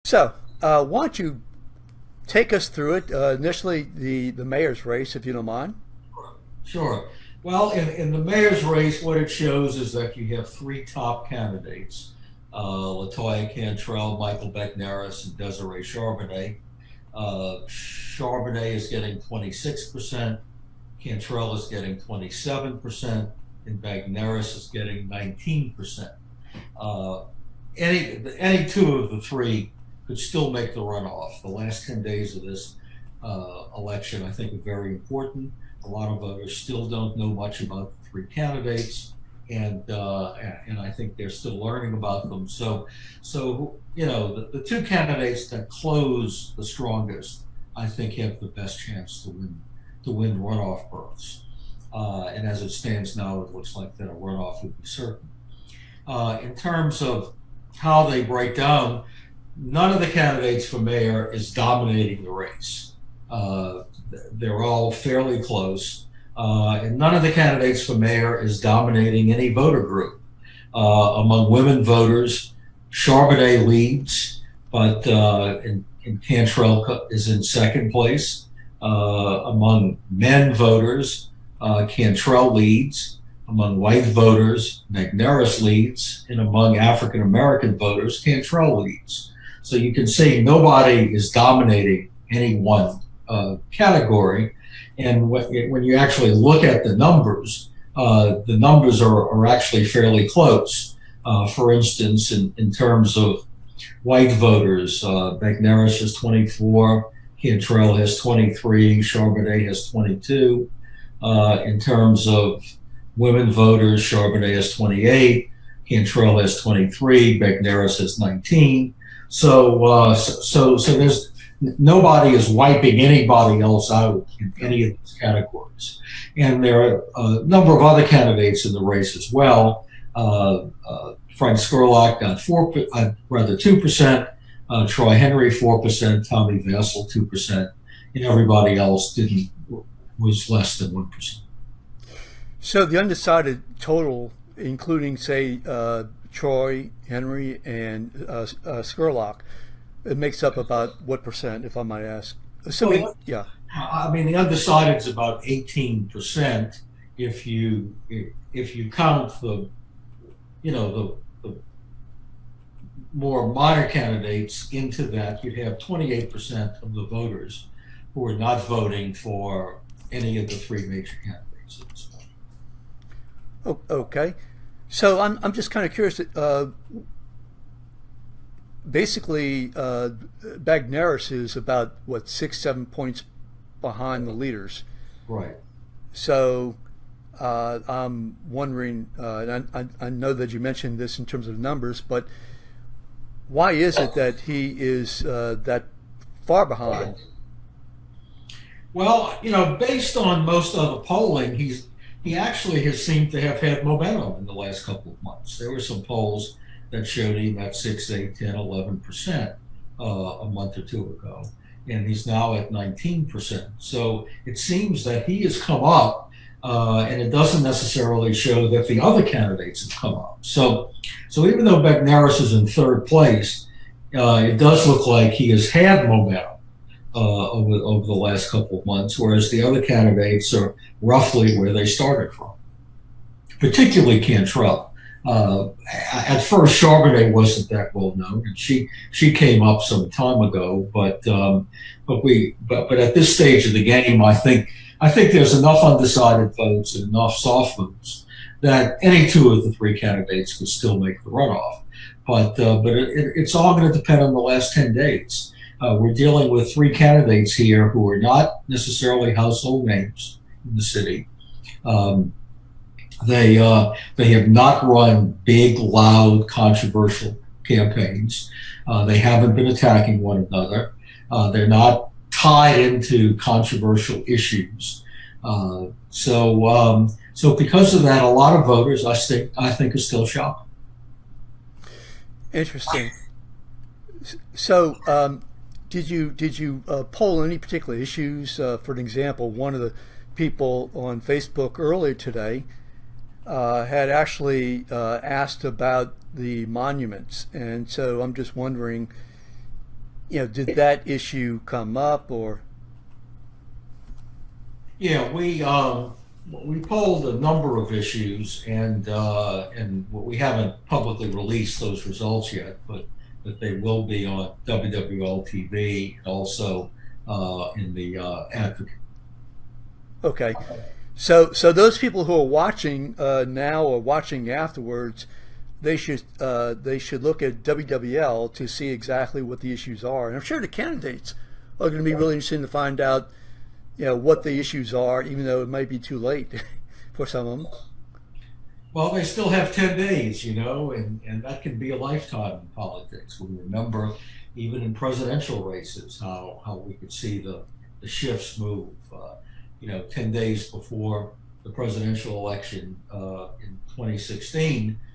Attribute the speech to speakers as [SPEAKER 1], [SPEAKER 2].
[SPEAKER 1] So, why don't you take us through it? Initially, the mayor's race, if you don't mind.
[SPEAKER 2] Sure. Well, in the mayor's race, what it shows is that you have three top candidates: LaToya, Cantrell, Michael Bagneris, and Desiree Charbonnet. Charbonnet is getting 26%, Cantrell is getting 27%, and Bagneris is getting 19%. Uh, any two of the three could still make the runoff. The last 10 days of this election, I think, are very important. A lot of voters still don't know much about the three candidates, and I think they're still learning about them. The two candidates that close the strongest, I think, have the best chance to win runoff berths. And as it stands now, it looks like that a runoff would be certain. In terms of how they break down, none of the candidates for mayor is dominating the race. They're all fairly close. And none of the candidates for mayor is dominating any voter group. Among women voters, Charbonnet leads, but Cantrell is in second place. Among men voters, Cantrell leads. Among white voters, Bagneris leads, and among African American voters, Cantrell leads. So you can see nobody is dominating any one category. And when you actually look at the numbers are actually fairly close. For instance, in terms of white voters, Bagneris has 24, Cantrell has 23, Charbonnet has 22. In terms of women voters, Charbonnet has 28, Cantrell has 23, Bagneris has 19. So there's nobody is wiping anybody else out in any of these categories. And there are a number of other candidates in the race as well. Frank Skurlock got 2%, Troy Henry 4%, Tommy Vassell 2%, and everybody else was less than 1%.
[SPEAKER 1] So the undecided total, including, say, Troy, Henry, and Skurlock, it makes up about what percent, if I might ask? Assuming, yeah.
[SPEAKER 2] I mean, the undecided is about 18%. If you count the more minor candidates into that, you'd have 28% of the voters who are not voting for any of the three major candidates at this point.
[SPEAKER 1] Oh, okay. So I'm just kind of curious. Basically, Bagneris is about what 6-7 points behind the leaders.
[SPEAKER 2] Right.
[SPEAKER 1] So I'm wondering. I know that you mentioned this in terms of numbers, but why is it that he is that far behind?
[SPEAKER 2] Well, based on most of the polling, he actually has seemed to have had momentum in the last couple of months. There were some polls that showed him at 6, 8, 10, 11% a month or two ago, and he's now at 19%. So it seems that he has come up, and it doesn't necessarily show that the other candidates have come up. So even though Bagneris is in third place, it does look like he has had momentum over the last couple of months, whereas the other candidates are roughly where they started from, particularly Cantrell. At first, Charbonnet wasn't that well known, and she came up some time ago. But at this stage of the game, I think there's enough undecided votes and enough soft votes that any two of the three candidates could still make the runoff. But it's all going to depend on the last 10 days. We're dealing with three candidates here who are not necessarily household names in the city. They have not run big, loud, controversial campaigns. They haven't been attacking one another. They're not tied into controversial issues. So because of that, a lot of voters, I think, are still shocked.
[SPEAKER 1] Interesting. So, did you poll any particular issues? For an example, one of the people on Facebook earlier today had actually asked about the monuments, and so I'm just wondering did that issue come up or?
[SPEAKER 2] Yeah, we polled a number of issues, and we haven't publicly released those results yet, but they will be on WWL TV and also in the Advocate.
[SPEAKER 1] Okay. So those people who are watching now or watching afterwards, they should look at WWL to see exactly what the issues are. And I'm sure the candidates are going to be really interested to find out, what the issues are, even though it might be too late for some of them.
[SPEAKER 2] Well, they still have 10 days, and that can be a lifetime in politics. We remember, even in presidential races, how we could see the shifts move. 10 days before the presidential election in 2016,